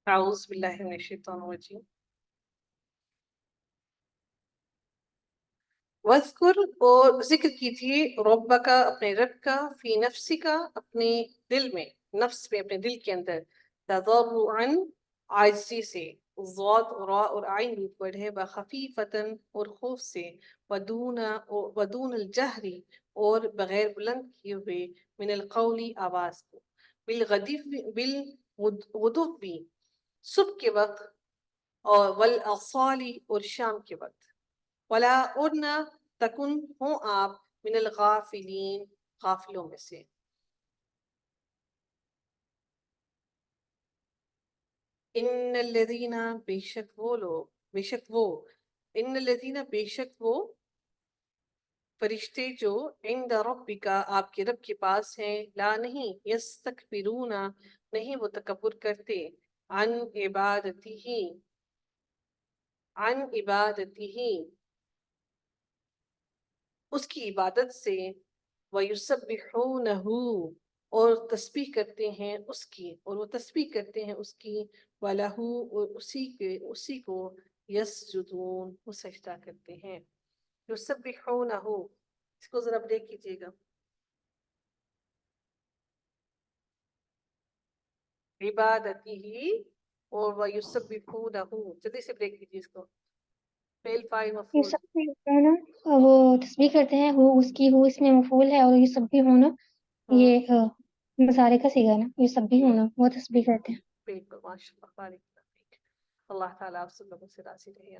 اعوذ باللہ من الشیطان الرجیم. وذکر اور ذکر کیجیے ربک اپنے رب کا فی نفسک اپنے دل میں، نفس میں اپنے دل کے اندر، تضرعا عاجزی سے، ضاد را اور عین روپ ورڈ ہے، بخفیفتن اور خوف سے، ودون الجہری اور بغیر بلند کیے ہوئے، من القولی آواز کو، بالغدو صبح کے وقت، اور والاصالی اور شام کے وقت، ولا اور نہ تکن ہوں آپ من الغافلین غافلوں میں سے. ان الذین بے شک وہ لوگ، بے شک وہ، ان الذین بے شک وہ فرشتے جو عند ربک آپ کے رب کے پاس ہیں، لا نہیں، یستکبرون نہیں وہ تکبر کرتے، عن عبادتہ، عن عبادتہ اس کی عبادت سے، وَيُسَبِّحُونَهُ اور تسبیح کرتے ہیں اس کی، اور وہ تسبیح کرتے ہیں اس کی، وَلَهُ اور اسی کو یسجدون وہ سجدہ کرتے ہیں. یُسَبِّحُونَهُ اس کو ذرا بریک کیجئے گا. عبادتہ اور وَيُسَبِّحُونَهُ جلدی سے بریک کیجئے اس کو. فعل فاعل یہ مفعول. سب بھی ہونا، وہ تسبیح کرتے ہیں، وہ اس کی، وہ اس میں مفعول ہے، اور یہ سب بھی ہونا یہ مضارع کا صیغہ ہے نا، یہ سب بھی ہونا وہ تسبیح کرتے ہیں. بالکل، ماشاء اللہ، بارک اللہ فیک. اللہ تعالیٰ آپ سب لوگوں سے راضی رہے.